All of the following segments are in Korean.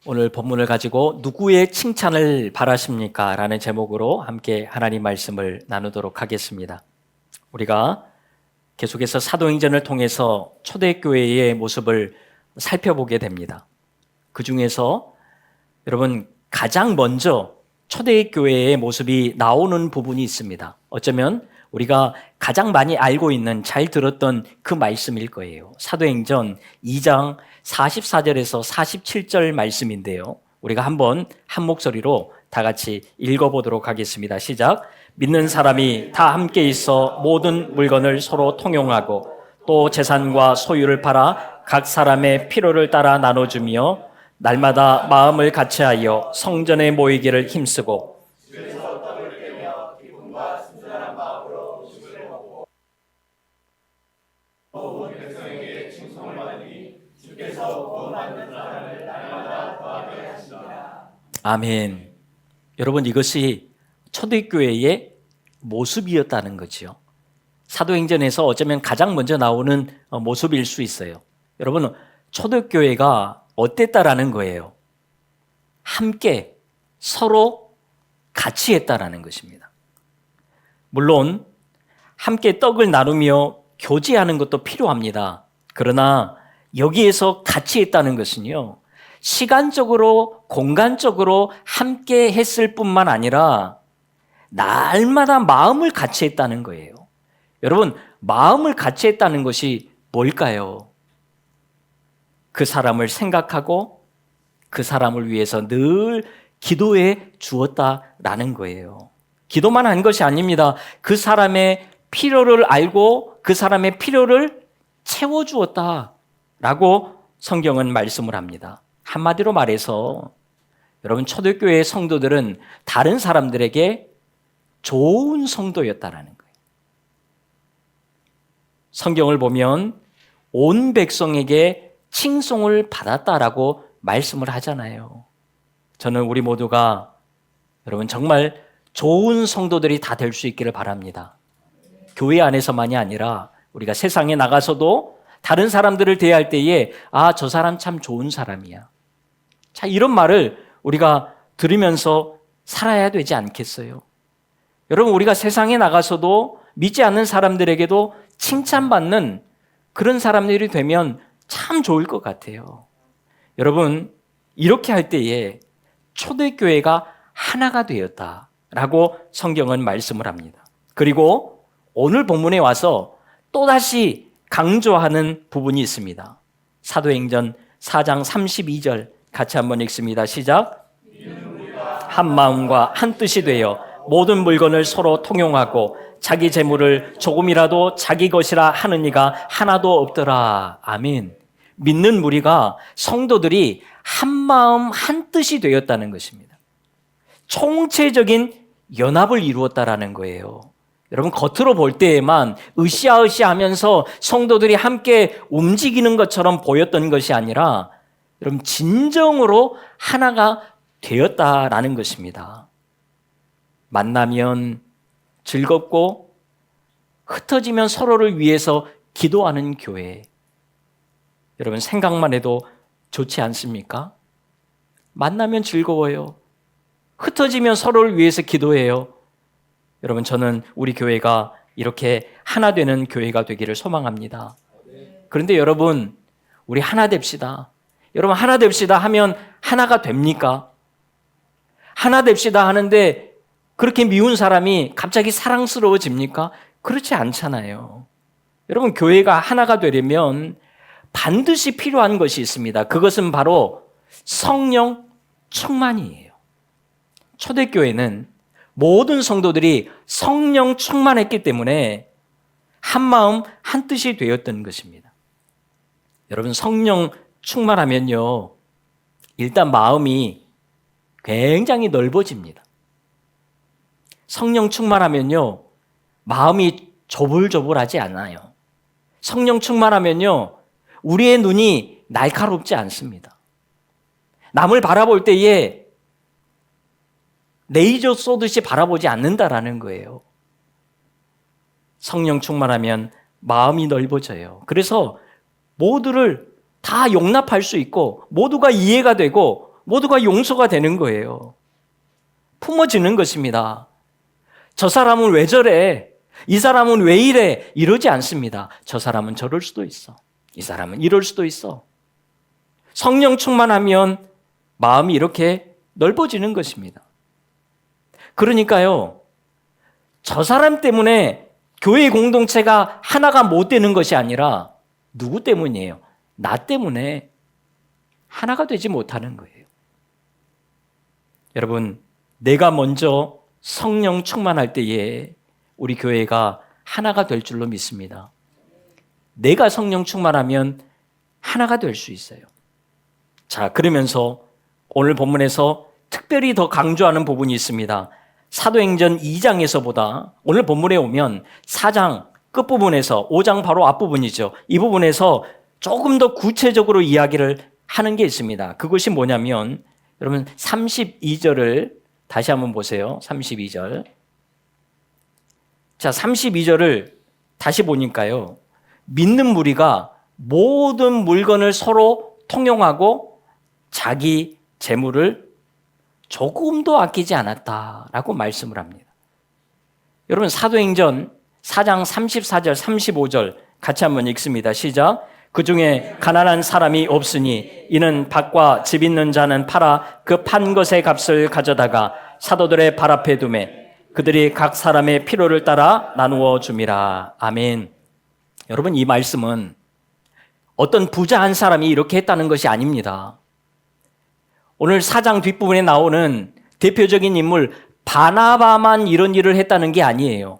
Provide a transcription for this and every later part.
오늘 본문을 가지고 누구의 칭찬을 바라십니까? 라는 제목으로 함께 하나님 말씀을 나누도록 하겠습니다. 우리가 계속해서 사도행전을 통해서 초대교회의 모습을 살펴보게 됩니다. 그 중에서 여러분 가장 먼저 초대교회의 모습이 나오는 부분이 있습니다. 어쩌면 우리가 가장 많이 알고 있는, 잘 들었던 그 말씀일 거예요. 사도행전 2장 44절에서 47절 말씀인데요. 우리가 한번 한 목소리로 다 같이 읽어보도록 하겠습니다. 시작. 믿는 사람이 다 함께 있어 모든 물건을 서로 통용하고 또 재산과 소유를 팔아 각 사람의 필요를 따라 나눠주며 날마다 마음을 같이하여 성전에 모이기를 힘쓰고 아멘. 여러분, 이것이 초대교회의 모습이었다는 거죠. 사도행전에서 어쩌면 가장 먼저 나오는 모습일 수 있어요. 여러분, 초대교회가 어땠다라는 거예요? 함께 서로 같이 했다라는 것입니다. 물론 함께 떡을 나누며 교제하는 것도 필요합니다. 그러나 여기에서 같이 했다는 것은요, 시간적으로, 공간적으로 함께 했을 뿐만 아니라 날마다 마음을 같이 했다는 거예요. 여러분, 마음을 같이 했다는 것이 뭘까요? 그 사람을 생각하고 그 사람을 위해서 늘 기도해 주었다라는 거예요. 기도만 한 것이 아닙니다. 그 사람의 필요를 알고 그 사람의 필요를 채워주었다라고 성경은 말씀을 합니다. 한마디로 말해서 여러분, 초대교회의 성도들은 다른 사람들에게 좋은 성도였다라는 거예요. 성경을 보면 온 백성에게 칭송을 받았다라고 말씀을 하잖아요. 저는 우리 모두가 여러분 정말 좋은 성도들이 다 될 수 있기를 바랍니다. 교회 안에서만이 아니라 우리가 세상에 나가서도 다른 사람들을 대할 때에 저 사람 참 좋은 사람이야. 자, 이런 말을 우리가 들으면서 살아야 되지 않겠어요? 여러분, 우리가 세상에 나가서도 믿지 않는 사람들에게도 칭찬받는 그런 사람들이 되면 참 좋을 것 같아요. 여러분, 이렇게 할 때에 초대교회가 하나가 되었다라고 성경은 말씀을 합니다. 그리고 오늘 본문에 와서 또다시 강조하는 부분이 있습니다. 사도행전 4장 32절 같이 한번 읽습니다. 시작. 한 마음과 한 뜻이 되어 모든 물건을 서로 통용하고 자기 재물을 조금이라도 자기 것이라 하는 이가 하나도 없더라. 아멘. 믿는 무리가, 성도들이 한 마음 한 뜻이 되었다는 것입니다. 총체적인 연합을 이루었다라는 거예요. 여러분, 겉으로 볼 때에만 으쌰으쌰하면서 성도들이 함께 움직이는 것처럼 보였던 것이 아니라 여러분, 진정으로 하나가 되었다라는 것입니다. 만나면 즐겁고 흩어지면 서로를 위해서 기도하는 교회. 여러분, 생각만 해도 좋지 않습니까? 만나면 즐거워요. 흩어지면 서로를 위해서 기도해요. 여러분, 저는 우리 교회가 이렇게 하나 되는 교회가 되기를 소망합니다. 그런데 여러분, 우리 하나 됩시다. 여러분, 하나 됩시다 하면 하나가 됩니까? 하나 됩시다 하는데 그렇게 미운 사람이 갑자기 사랑스러워집니까? 그렇지 않잖아요. 여러분, 교회가 하나가 되려면 반드시 필요한 것이 있습니다. 그것은 바로 성령 충만이에요. 초대교회는 모든 성도들이 성령 충만했기 때문에 한 마음 한 뜻이 되었던 것입니다. 여러분, 성령 충만하면요, 일단 마음이 굉장히 넓어집니다. 성령 충만하면요, 마음이 조불조불하지 않아요. 성령 충만하면요, 우리의 눈이 날카롭지 않습니다. 남을 바라볼 때에 레이저 쏘듯이 바라보지 않는다라는 거예요. 성령 충만하면 마음이 넓어져요. 그래서 모두를 다 용납할 수 있고 모두가 이해가 되고 모두가 용서가 되는 거예요. 품어지는 것입니다. 저 사람은 왜 저래? 이 사람은 왜 이래? 이러지 않습니다. 저 사람은 저럴 수도 있어. 이 사람은 이럴 수도 있어. 성령 충만하면 마음이 이렇게 넓어지는 것입니다. 그러니까요, 저 사람 때문에 교회 공동체가 하나가 못 되는 것이 아니라 누구 때문이에요? 나 때문에 하나가 되지 못하는 거예요. 여러분, 내가 먼저 성령 충만할 때에 우리 교회가 하나가 될 줄로 믿습니다. 내가 성령 충만하면 하나가 될 수 있어요. 자, 그러면서 오늘 본문에서 특별히 더 강조하는 부분이 있습니다. 사도행전 2장에서보다 오늘 본문에 오면 4장 끝부분에서 5장 바로 앞부분이죠. 이 부분에서 조금 더 구체적으로 이야기를 하는 게 있습니다. 그것이 뭐냐면 여러분 32절을 다시 한번 보세요. 32절. 자, 32절을 다시 보니까요. 믿는 무리가 모든 물건을 서로 통용하고 자기 재물을 조금도 아끼지 않았다라고 말씀을 합니다. 여러분 사도행전 4장 34절 35절 같이 한번 읽습니다. 시작. 그 중에 가난한 사람이 없으니 이는 밭과 집 있는 자는 팔아 그 판 것의 값을 가져다가 사도들의 발 앞에 두매 그들이 각 사람의 필요를 따라 나누어 줌이라. 아멘. 여러분 이 말씀은 어떤 부자 한 사람이 이렇게 했다는 것이 아닙니다. 오늘 4장 뒷부분에 나오는 대표적인 인물 바나바만 이런 일을 했다는 게 아니에요.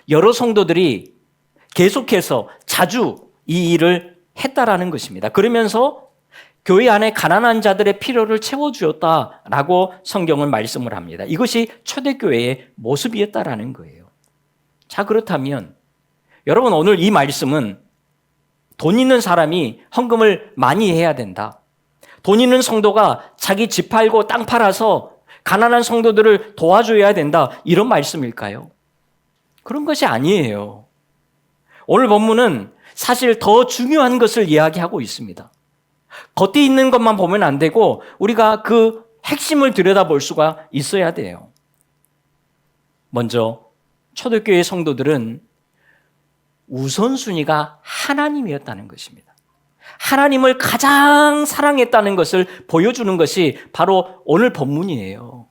여러 성도들이 계속해서 자주 이 일을 했다라는 것입니다. 그러면서 교회 안에 가난한 자들의 필요를 채워주었다라고 성경은 말씀을 합니다. 이것이 초대교회의 모습이었다라는 거예요. 자, 그렇다면 여러분 오늘 이 말씀은 돈 있는 사람이 헌금을 많이 해야 된다. 돈 있는 성도가 자기 집 팔고 땅 팔아서 가난한 성도들을 도와줘야 된다. 이런 말씀일까요? 그런 것이 아니에요. 오늘 본문은 사실 더 중요한 것을 이야기하고 있습니다. 겉에 있는 것만 보면 안 되고 우리가 그 핵심을 들여다볼 수가 있어야 돼요. 먼저 초대교회 성도들은 우선순위가 하나님이었다는 것입니다. 하나님을 가장 사랑했다는 것을 보여주는 것이 바로 오늘 본문이에요.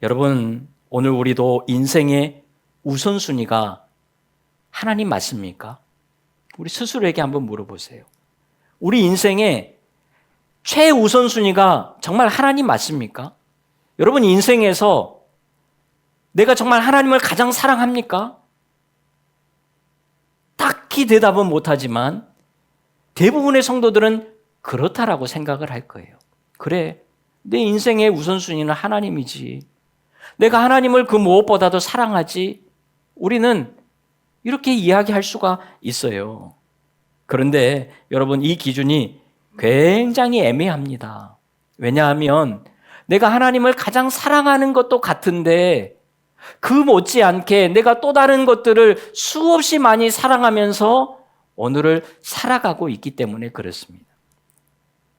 여러분, 오늘 우리도 인생의 우선순위가 하나님 맞습니까? 우리 스스로에게 한번 물어보세요. 우리 인생의 최우선순위가 정말 하나님 맞습니까? 여러분 인생에서 내가 정말 하나님을 가장 사랑합니까? 딱히 대답은 못하지만 대부분의 성도들은 그렇다라고 생각을 할 거예요. 그래, 내 인생의 우선순위는 하나님이지. 내가 하나님을 그 무엇보다도 사랑하지. 우리는 이렇게 이야기할 수가 있어요. 그런데 여러분 이 기준이 굉장히 애매합니다. 왜냐하면 내가 하나님을 가장 사랑하는 것도 같은데 그 못지않게 내가 또 다른 것들을 수없이 많이 사랑하면서 오늘을 살아가고 있기 때문에 그렇습니다.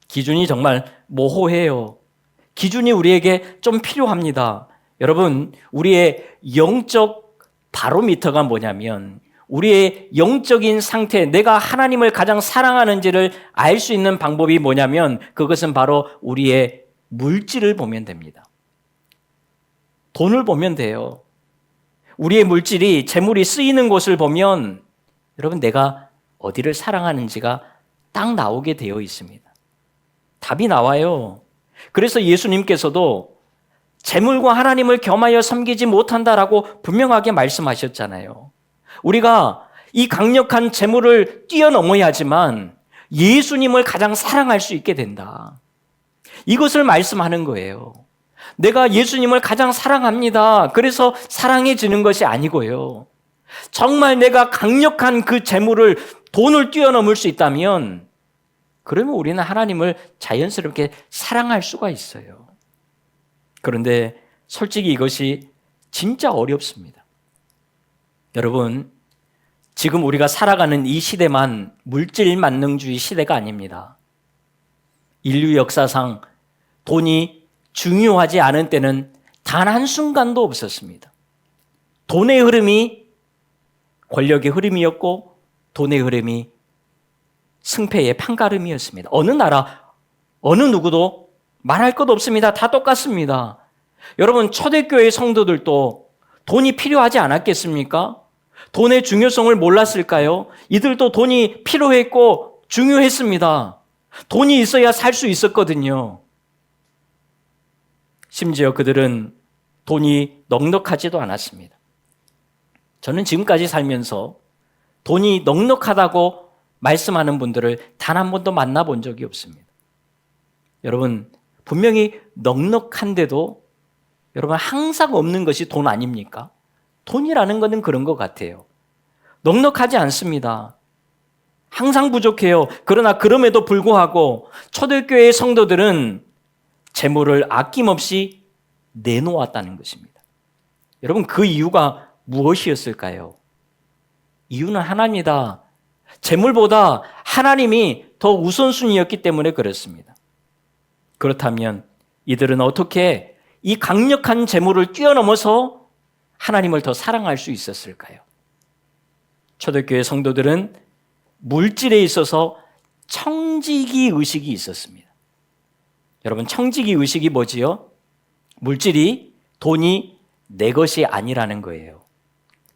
기준이 정말 모호해요. 기준이 우리에게 좀 필요합니다. 여러분, 우리의 영적 바로미터가 뭐냐면 우리의 영적인 상태, 내가 하나님을 가장 사랑하는지를 알 수 있는 방법이 뭐냐면 그것은 바로 우리의 물질을 보면 됩니다. 돈을 보면 돼요. 우리의 물질이, 재물이 쓰이는 곳을 보면 여러분 내가 어디를 사랑하는지가 딱 나오게 되어 있습니다. 답이 나와요. 그래서 예수님께서도 재물과 하나님을 겸하여 섬기지 못한다라고 분명하게 말씀하셨잖아요. 우리가 이 강력한 재물을 뛰어넘어야지만 예수님을 가장 사랑할 수 있게 된다. 이것을 말씀하는 거예요. 내가 예수님을 가장 사랑합니다. 그래서 사랑해지는 것이 아니고요. 정말 내가 강력한 그 재물을, 돈을 뛰어넘을 수 있다면 그러면 우리는 하나님을 자연스럽게 사랑할 수가 있어요. 그런데 솔직히 이것이 진짜 어렵습니다. 여러분, 지금 우리가 살아가는 이 시대만 물질 만능주의 시대가 아닙니다. 인류 역사상 돈이 중요하지 않은 때는 단 한순간도 없었습니다. 돈의 흐름이 권력의 흐름이었고 돈의 흐름이 승패의 판가름이었습니다. 어느 나라, 어느 누구도 말할 것 없습니다. 다 똑같습니다. 여러분, 초대교회 성도들도 돈이 필요하지 않았겠습니까? 돈의 중요성을 몰랐을까요? 이들도 돈이 필요했고 중요했습니다. 돈이 있어야 살 수 있었거든요. 심지어 그들은 돈이 넉넉하지도 않았습니다. 저는 지금까지 살면서 돈이 넉넉하다고 말씀하는 분들을 단 한 번도 만나본 적이 없습니다. 여러분, 분명히 넉넉한데도 여러분 항상 없는 것이 돈 아닙니까? 돈이라는 것은 그런 것 같아요. 넉넉하지 않습니다. 항상 부족해요. 그러나 그럼에도 불구하고 초대교회의 성도들은 재물을 아낌없이 내놓았다는 것입니다. 여러분, 그 이유가 무엇이었을까요? 이유는 하나입니다. 재물보다 하나님이 더 우선순위였기 때문에 그렇습니다. 그렇다면 이들은 어떻게 이 강력한 재물을 뛰어넘어서 하나님을 더 사랑할 수 있었을까요? 초대교회 성도들은 물질에 있어서 청지기 의식이 있었습니다. 여러분, 청지기 의식이 뭐지요? 물질이, 돈이 내 것이 아니라는 거예요.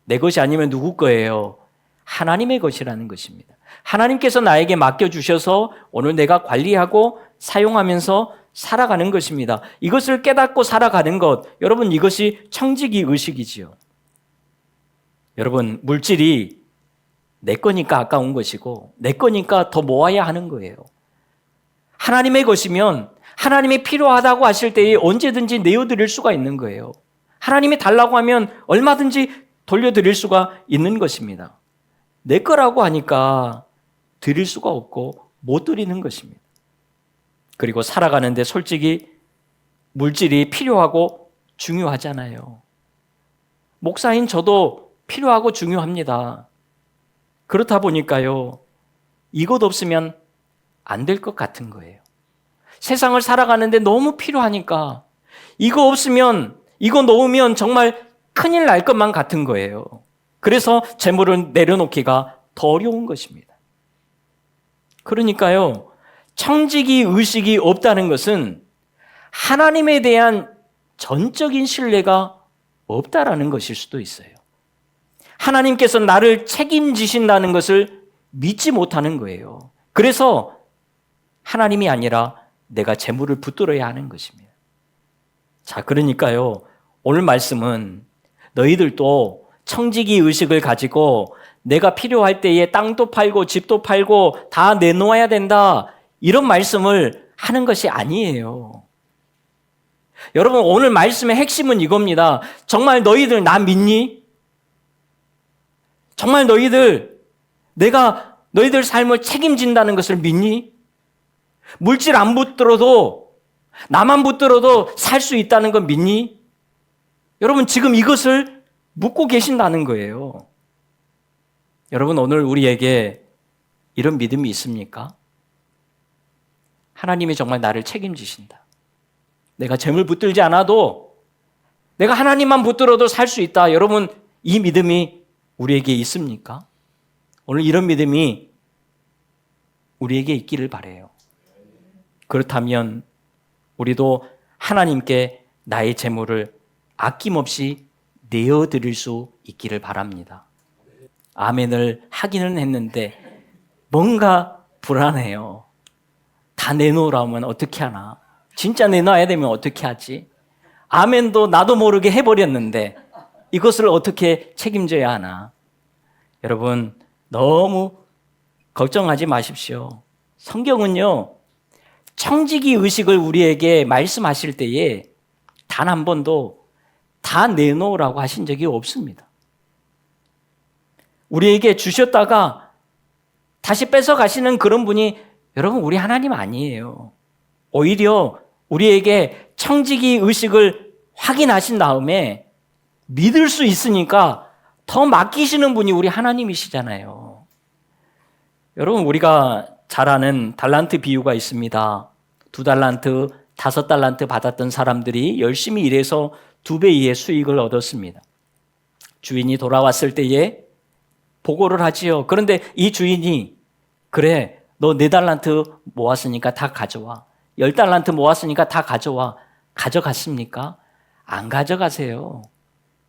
내 것이 아니면 누구 거예요? 하나님의 것이라는 것입니다. 하나님께서 나에게 맡겨주셔서 오늘 내가 관리하고 사용하면서 살아가는 것입니다. 이것을 깨닫고 살아가는 것, 여러분, 이것이 청지기 의식이지요. 여러분, 물질이 내 거니까 아까운 것이고 내 거니까 더 모아야 하는 거예요. 하나님의 것이면 하나님이 필요하다고 하실 때에 언제든지 내어드릴 수가 있는 거예요. 하나님이 달라고 하면 얼마든지 돌려드릴 수가 있는 것입니다. 내 거라고 하니까 드릴 수가 없고 못 드리는 것입니다. 그리고 살아가는데 솔직히 물질이 필요하고 중요하잖아요. 목사인 저도 필요하고 중요합니다. 그렇다 보니까요, 이것 없으면 안 될 것 같은 거예요. 세상을 살아가는데 너무 필요하니까 이거 없으면, 이거 놓으면 정말 큰일 날 것만 같은 거예요. 그래서 재물을 내려놓기가 더 어려운 것입니다. 그러니까요, 청지기 의식이 없다는 것은 하나님에 대한 전적인 신뢰가 없다라는 것일 수도 있어요. 하나님께서 나를 책임지신다는 것을 믿지 못하는 거예요. 그래서 하나님이 아니라 내가 재물을 붙들어야 하는 것입니다. 자, 그러니까요, 오늘 말씀은 너희들도 청지기 의식을 가지고 내가 필요할 때에 땅도 팔고 집도 팔고 다 내놓아야 된다, 이런 말씀을 하는 것이 아니에요. 여러분, 오늘 말씀의 핵심은 이겁니다. 정말 너희들 나 믿니? 정말 내가 너희들 삶을 책임진다는 것을 믿니? 물질 안 붙들어도, 나만 붙들어도 살 수 있다는 건 믿니? 여러분, 지금 이것을 묻고 계신다는 거예요. 여러분, 오늘 우리에게 이런 믿음이 있습니까? 하나님이 정말 나를 책임지신다. 내가 재물 붙들지 않아도 내가 하나님만 붙들어도 살 수 있다. 여러분, 이 믿음이 우리에게 있습니까? 오늘 이런 믿음이 우리에게 있기를 바라요. 그렇다면 우리도 하나님께 나의 재물을 아낌없이 내어드릴 수 있기를 바랍니다. 아멘을 하기는 했는데 뭔가 불안해요. 다 내놓으라면 어떻게 하나? 진짜 내놔야 되면 어떻게 하지? 아멘도 나도 모르게 해버렸는데 이것을 어떻게 책임져야 하나? 여러분, 너무 걱정하지 마십시오. 성경은요, 청지기 의식을 우리에게 말씀하실 때에 단 한 번도 다 내놓으라고 하신 적이 없습니다. 우리에게 주셨다가 다시 뺏어가시는 그런 분이 여러분, 우리 하나님 아니에요. 오히려 우리에게 청지기 의식을 확인하신 다음에 믿을 수 있으니까 더 맡기시는 분이 우리 하나님이시잖아요. 여러분, 우리가 잘 아는 달란트 비유가 있습니다. 2달란트, 5달란트 받았던 사람들이 열심히 일해서 2배의 수익을 얻었습니다. 주인이 돌아왔을 때에 보고를 하지요. 그런데 이 주인이 그래, 너 4달란트 모았으니까 다 가져와. 10달란트 모았으니까 다 가져와. 가져갔습니까? 안 가져가세요.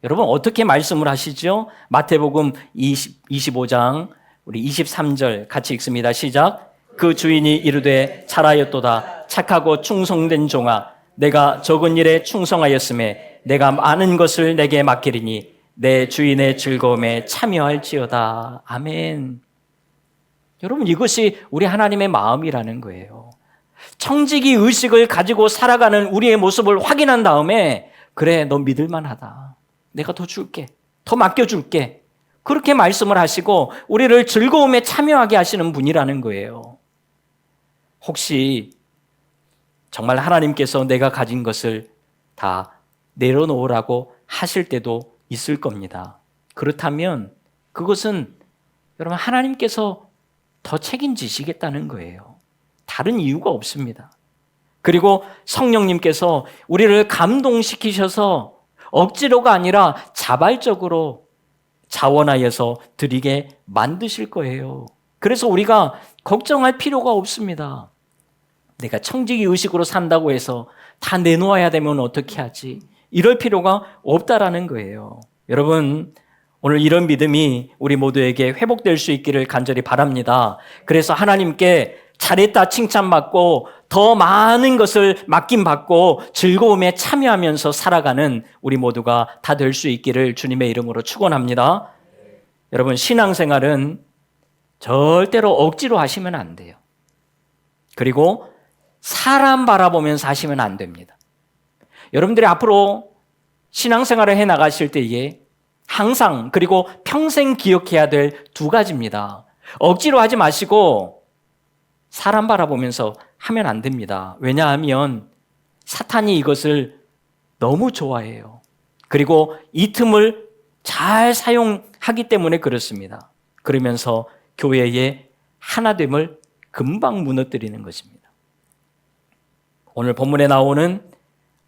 여러분 어떻게 말씀을 하시죠? 마태복음 25장 우리 23절 같이 읽습니다. 시작. 그 주인이 이르되 잘하였도다. 착하고 충성된 종아, 내가 적은 일에 충성하였음에 내가 많은 것을 내게 맡기리니 내 주인의 즐거움에 참여할지어다. 아멘. 여러분 이것이 우리 하나님의 마음이라는 거예요. 청지기 의식을 가지고 살아가는 우리의 모습을 확인한 다음에 그래, 너 믿을만하다. 내가 더 줄게. 더 맡겨줄게. 그렇게 말씀을 하시고 우리를 즐거움에 참여하게 하시는 분이라는 거예요. 혹시 정말 하나님께서 내가 가진 것을 다 내려놓으라고 하실 때도 있을 겁니다. 그렇다면 그것은 여러분 하나님께서 더 책임지시겠다는 거예요. 다른 이유가 없습니다. 그리고 성령님께서 우리를 감동시키셔서 억지로가 아니라 자발적으로 자원하여서 드리게 만드실 거예요. 그래서 우리가 걱정할 필요가 없습니다. 내가 청지기 의식으로 산다고 해서 다 내놓아야 되면 어떻게 하지? 이럴 필요가 없다라는 거예요. 여러분, 오늘 이런 믿음이 우리 모두에게 회복될 수 있기를 간절히 바랍니다. 그래서 하나님께 잘했다 칭찬받고 더 많은 것을 맡김받고 즐거움에 참여하면서 살아가는 우리 모두가 다 될 수 있기를 주님의 이름으로 축원합니다. 여러분, 신앙생활은 절대로 억지로 하시면 안 돼요. 그리고 사람 바라보면서 하시면 안 됩니다. 여러분들이 앞으로 신앙생활을 해 나가실 때에 항상 그리고 평생 기억해야 될 2가지입니다. 억지로 하지 마시고 사람 바라보면서 하면 안 됩니다. 왜냐하면 사탄이 이것을 너무 좋아해요. 그리고 이 틈을 잘 사용하기 때문에 그렇습니다. 그러면서 교회의 하나됨을 금방 무너뜨리는 것입니다. 오늘 본문에 나오는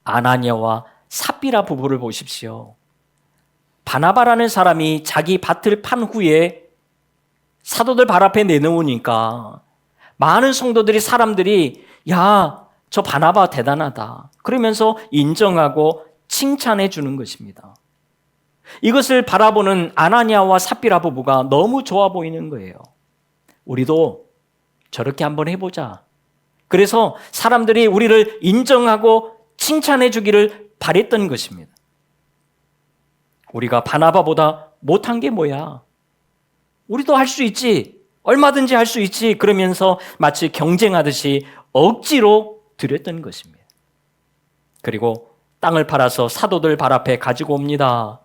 아나니아와 삽비라 부부를 보십시오. 바나바라는 사람이 자기 밭을 판 후에 사도들 발 앞에 내놓으니까 많은 성도들이 사람들이 야, 저 바나바 대단하다. 그러면서 인정하고 칭찬해 주는 것입니다. 이것을 바라보는 아나니아와 삽비라 부부가 너무 좋아 보이는 거예요. 우리도 저렇게 한번 해보자. 그래서 사람들이 우리를 인정하고 칭찬해 주기를 바랬던 것입니다. 우리가 바나바보다 못한 게 뭐야? 우리도 할 수 있지. 얼마든지 할 수 있지. 그러면서 마치 경쟁하듯이 억지로 드렸던 것입니다. 그리고 땅을 팔아서 사도들 발 앞에 가지고 옵니다.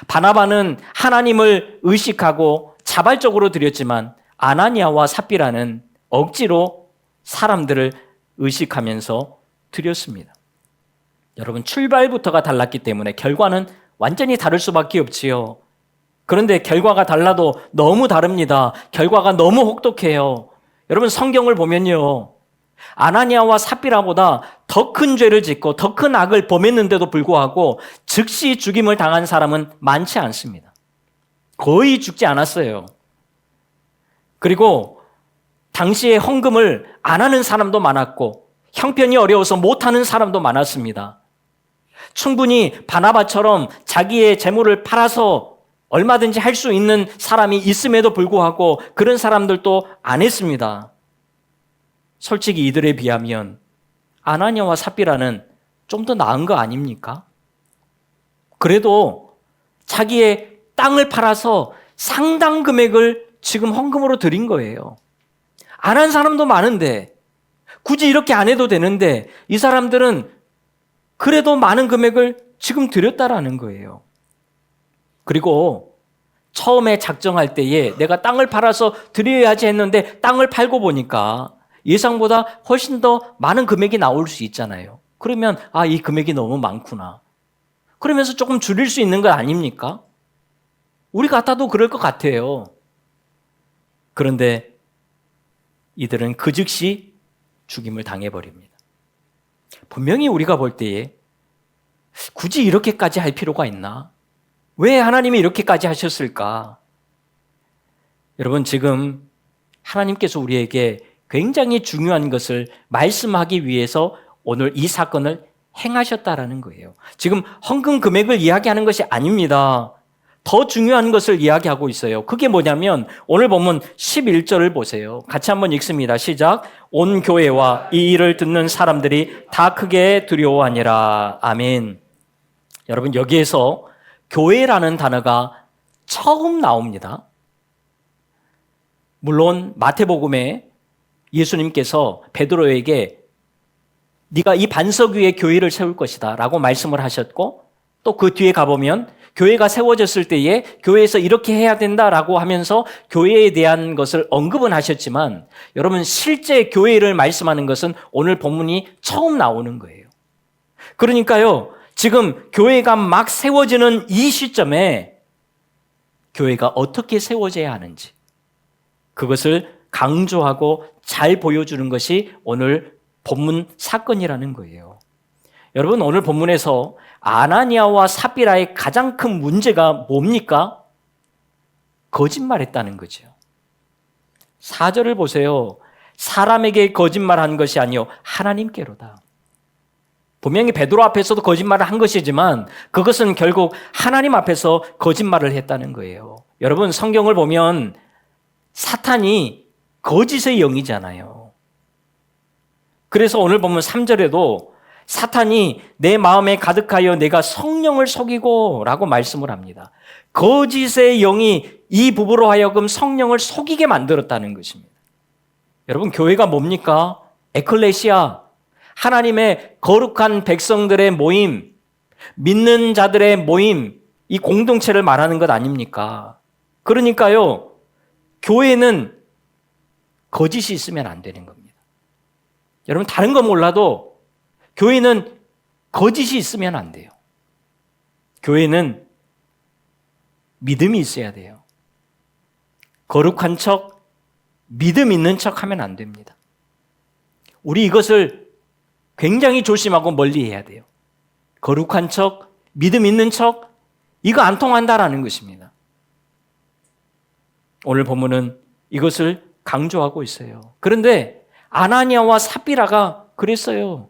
바나바는 하나님을 의식하고 자발적으로 드렸지만 아나니아와 삽비라는 억지로 사람들을 의식하면서 드렸습니다. 여러분, 출발부터가 달랐기 때문에 결과는 완전히 다를 수밖에 없지요. 그런데 결과가 달라도 너무 다릅니다. 결과가 너무 혹독해요. 여러분, 성경을 보면요, 아나니아와 삽비라보다 더 큰 죄를 짓고 더 큰 악을 범했는데도 불구하고 즉시 죽임을 당한 사람은 많지 않습니다. 거의 죽지 않았어요. 그리고 당시에 헌금을 안 하는 사람도 많았고 형편이 어려워서 못하는 사람도 많았습니다. 충분히 바나바처럼 자기의 재물을 팔아서 얼마든지 할 수 있는 사람이 있음에도 불구하고 그런 사람들도 안 했습니다. 솔직히 이들에 비하면 아나니아와 삽비라는 좀 더 나은 거 아닙니까? 그래도 자기의 땅을 팔아서 상당 금액을 지금 헌금으로 드린 거예요. 안 한 사람도 많은데, 굳이 이렇게 안 해도 되는데 이 사람들은 그래도 많은 금액을 지금 드렸다라는 거예요. 그리고 처음에 작정할 때에 내가 땅을 팔아서 드려야지 했는데 땅을 팔고 보니까 예상보다 훨씬 더 많은 금액이 나올 수 있잖아요. 그러면 이 금액이 너무 많구나. 그러면서 조금 줄일 수 있는 거 아닙니까? 우리 같아도 그럴 것 같아요. 그런데 이들은 그 즉시 죽임을 당해버립니다. 분명히 우리가 볼 때에 굳이 이렇게까지 할 필요가 있나? 왜 하나님이 이렇게까지 하셨을까? 여러분, 지금 하나님께서 우리에게 굉장히 중요한 것을 말씀하기 위해서 오늘 이 사건을 행하셨다라는 거예요. 지금 헌금 금액을 이야기하는 것이 아닙니다. 더 중요한 것을 이야기하고 있어요. 그게 뭐냐면 오늘 보면 11절을 보세요. 같이 한번 읽습니다. 시작. 온 교회와 이 일을 듣는 사람들이 다 크게 두려워하니라. 아멘. 여러분, 여기에서 교회라는 단어가 처음 나옵니다. 물론 마태복음에 예수님께서 베드로에게 네가 이 반석 위에 교회를 세울 것이다 라고 말씀을 하셨고, 또 그 뒤에 가보면 교회가 세워졌을 때에 교회에서 이렇게 해야 된다라고 하면서 교회에 대한 것을 언급은 하셨지만, 여러분, 실제 교회를 말씀하는 것은 오늘 본문이 처음 나오는 거예요. 그러니까요, 지금 교회가 막 세워지는 이 시점에 교회가 어떻게 세워져야 하는지 그것을 강조하고 잘 보여주는 것이 오늘 본문 사건이라는 거예요. 여러분, 오늘 본문에서 아나니아와 삽비라의 가장 큰 문제가 뭡니까? 거짓말했다는 거죠. 4절을 보세요. 사람에게 거짓말한 것이 아니요 하나님께로다. 분명히 베드로 앞에서도 거짓말을 한 것이지만 그것은 결국 하나님 앞에서 거짓말을 했다는 거예요. 여러분, 성경을 보면 사탄이 거짓의 영이잖아요. 그래서 오늘 보면 3절에도 사탄이 내 마음에 가득하여 내가 성령을 속이고 라고 말씀을 합니다. 거짓의 영이 이 부부로 하여금 성령을 속이게 만들었다는 것입니다. 여러분, 교회가 뭡니까? 에클레시아, 하나님의 거룩한 백성들의 모임, 믿는 자들의 모임, 이 공동체를 말하는 것 아닙니까? 그러니까요, 교회는 거짓이 있으면 안 되는 겁니다. 여러분, 다른 건 몰라도 교회는 거짓이 있으면 안 돼요. 교회는 믿음이 있어야 돼요. 거룩한 척, 믿음 있는 척 하면 안 됩니다. 우리 이것을 굉장히 조심하고 멀리 해야 돼요. 거룩한 척, 믿음 있는 척, 이거 안 통한다라는 것입니다. 오늘 본문은 이것을 강조하고 있어요. 그런데 아나니아와 삽비라가 그랬어요.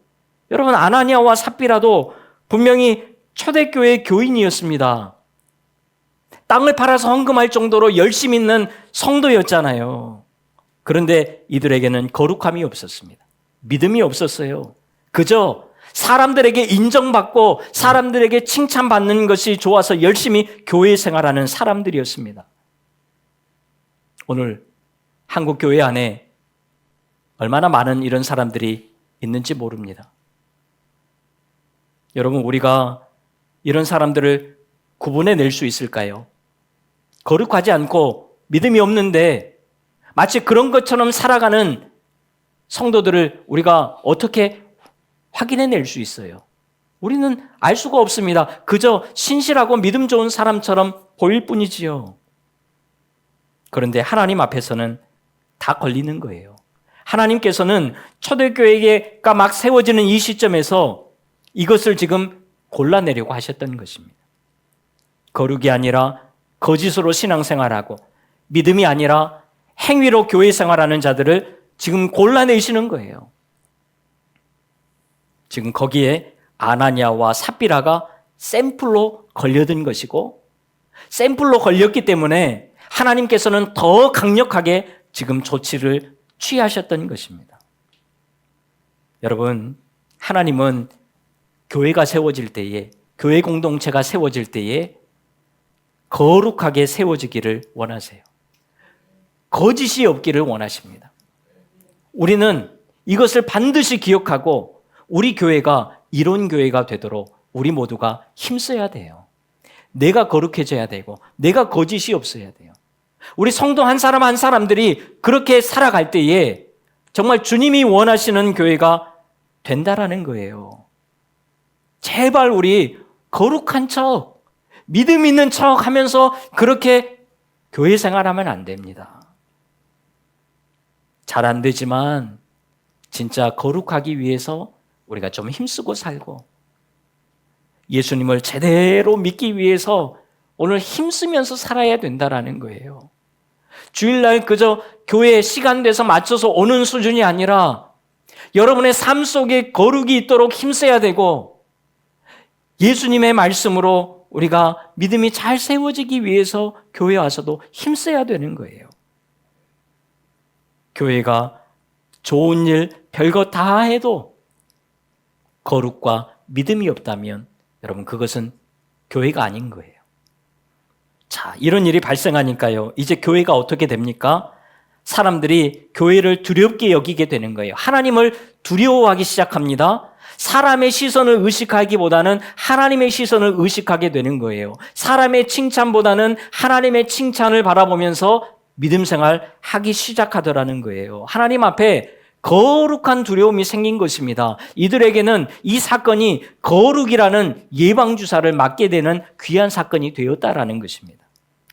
여러분, 아나니아와 삽비라도 분명히 초대교회 교인이었습니다. 땅을 팔아서 헌금할 정도로 열심 있는 성도였잖아요. 그런데 이들에게는 거룩함이 없었습니다. 믿음이 없었어요. 그저 사람들에게 인정받고 사람들에게 칭찬받는 것이 좋아서 열심히 교회 생활하는 사람들이었습니다. 오늘 한국 교회 안에 얼마나 많은 이런 사람들이 있는지 모릅니다. 여러분, 우리가 이런 사람들을 구분해낼 수 있을까요? 거룩하지 않고 믿음이 없는데 마치 그런 것처럼 살아가는 성도들을 우리가 어떻게 확인해낼 수 있어요? 우리는 알 수가 없습니다. 그저 신실하고 믿음 좋은 사람처럼 보일 뿐이지요. 그런데 하나님 앞에서는 다 걸리는 거예요. 하나님께서는 초대교회가 막 세워지는 이 시점에서 이것을 지금 골라내려고 하셨던 것입니다. 거룩이 아니라 거짓으로 신앙생활하고 믿음이 아니라 행위로 교회 생활하는 자들을 지금 골라내시는 거예요. 지금 거기에 아나니아와 삽비라가 샘플로 걸려든 것이고, 샘플로 걸렸기 때문에 하나님께서는 더 강력하게 지금 조치를 취하셨던 것입니다. 여러분, 하나님은 교회가 세워질 때에, 교회 공동체가 세워질 때에 거룩하게 세워지기를 원하세요. 거짓이 없기를 원하십니다. 우리는 이것을 반드시 기억하고 우리 교회가 이런 교회가 되도록 우리 모두가 힘써야 돼요. 내가 거룩해져야 되고 내가 거짓이 없어야 돼요. 우리 성도 한 사람 한 사람들이 그렇게 살아갈 때에 정말 주님이 원하시는 교회가 된다라는 거예요. 제발 우리 거룩한 척, 믿음 있는 척 하면서 그렇게 교회 생활하면 안 됩니다. 잘 안 되지만 진짜 거룩하기 위해서 우리가 좀 힘쓰고 살고 예수님을 제대로 믿기 위해서 오늘 힘쓰면서 살아야 된다라는 거예요. 주일날 그저 교회 시간 돼서 맞춰서 오는 수준이 아니라 여러분의 삶 속에 거룩이 있도록 힘써야 되고 예수님의 말씀으로 우리가 믿음이 잘 세워지기 위해서 교회에 와서도 힘써야 되는 거예요. 교회가 좋은 일 별거 다 해도 거룩과 믿음이 없다면 여러분 그것은 교회가 아닌 거예요. 자, 이런 일이 발생하니까요. 이제 교회가 어떻게 됩니까? 사람들이 교회를 두렵게 여기게 되는 거예요. 하나님을 두려워하기 시작합니다. 사람의 시선을 의식하기보다는 하나님의 시선을 의식하게 되는 거예요. 사람의 칭찬보다는 하나님의 칭찬을 바라보면서 믿음 생활 하기 시작하더라는 거예요. 하나님 앞에 거룩한 두려움이 생긴 것입니다. 이들에게는 이 사건이 거룩이라는 예방주사를 맞게 되는 귀한 사건이 되었다라는 것입니다.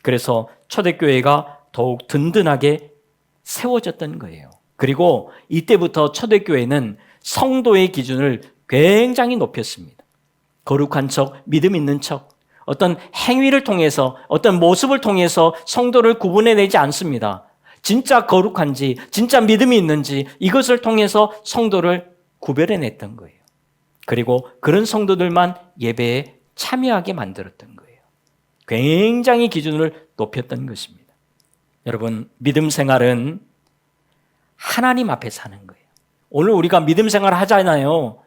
그래서 초대교회가 더욱 든든하게 세워졌던 거예요. 그리고 이때부터 초대교회는 성도의 기준을 굉장히 높였습니다. 거룩한 척, 믿음 있는 척, 어떤 행위를 통해서, 어떤 모습을 통해서 성도를 구분해내지 않습니다. 진짜 거룩한지, 진짜 믿음이 있는지 이것을 통해서 성도를 구별해냈던 거예요. 그리고 그런 성도들만 예배에 참여하게 만들었던 거예요. 굉장히 기준을 높였던 것입니다. 여러분, 믿음 생활은 하나님 앞에서 하는 거예요. 오늘 우리가 믿음 생활을 하잖아요.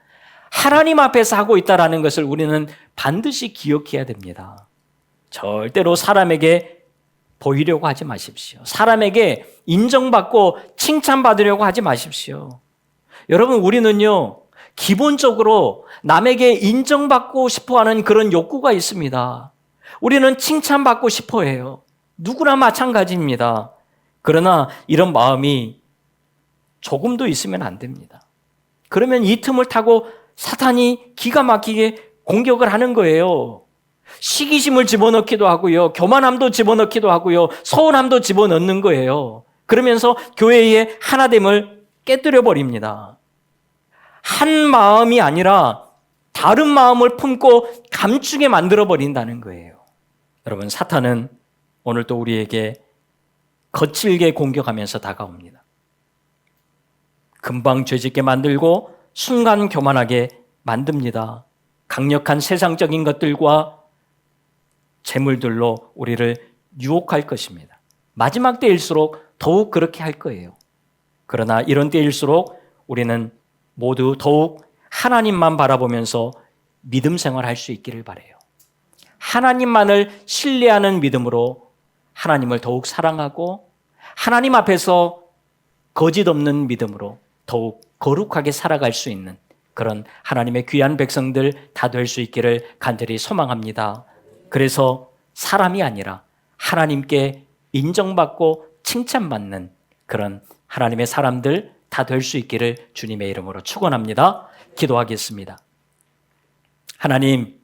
하나님 앞에서 하고 있다는 것을 우리는 반드시 기억해야 됩니다. 절대로 사람에게 보이려고 하지 마십시오. 사람에게 인정받고 칭찬받으려고 하지 마십시오. 여러분, 우리는요, 기본적으로 남에게 인정받고 싶어하는 그런 욕구가 있습니다. 우리는 칭찬받고 싶어 해요. 누구나 마찬가지입니다. 그러나 이런 마음이 조금도 있으면 안 됩니다. 그러면 이 틈을 타고 사탄이 기가 막히게 공격을 하는 거예요. 시기심을 집어넣기도 하고요. 교만함도 집어넣기도 하고요. 서운함도 집어넣는 거예요. 그러면서 교회의 하나됨을 깨뜨려 버립니다. 한 마음이 아니라 다른 마음을 품고 감추게 만들어 버린다는 거예요. 여러분, 사탄은 오늘 또 우리에게 거칠게 공격하면서 다가옵니다. 금방 죄짓게 만들고 순간 교만하게 만듭니다. 강력한 세상적인 것들과 재물들로 우리를 유혹할 것입니다. 마지막 때일수록 더욱 그렇게 할 거예요. 그러나 이런 때일수록 우리는 모두 더욱 하나님만 바라보면서 믿음 생활할 수 있기를 바라요. 하나님만을 신뢰하는 믿음으로 하나님을 더욱 사랑하고 하나님 앞에서 거짓 없는 믿음으로 더욱 거룩하게 살아갈 수 있는 그런 하나님의 귀한 백성들 다 될 수 있기를 간절히 소망합니다. 그래서 사람이 아니라 하나님께 인정받고 칭찬받는 그런 하나님의 사람들 다 될 수 있기를 주님의 이름으로 축원합니다. 기도하겠습니다. 하나님,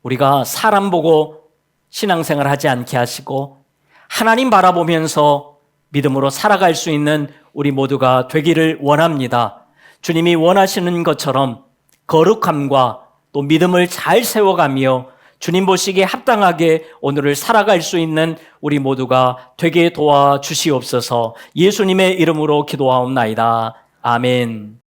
우리가 사람 보고 신앙생활 하지 않게 하시고 하나님 바라보면서 믿음으로 살아갈 수 있는 우리 모두가 되기를 원합니다. 주님이 원하시는 것처럼 거룩함과 또 믿음을 잘 세워가며 주님 보시기에 합당하게 오늘을 살아갈 수 있는 우리 모두가 되게 도와주시옵소서. 예수님의 이름으로 기도하옵나이다. 아멘.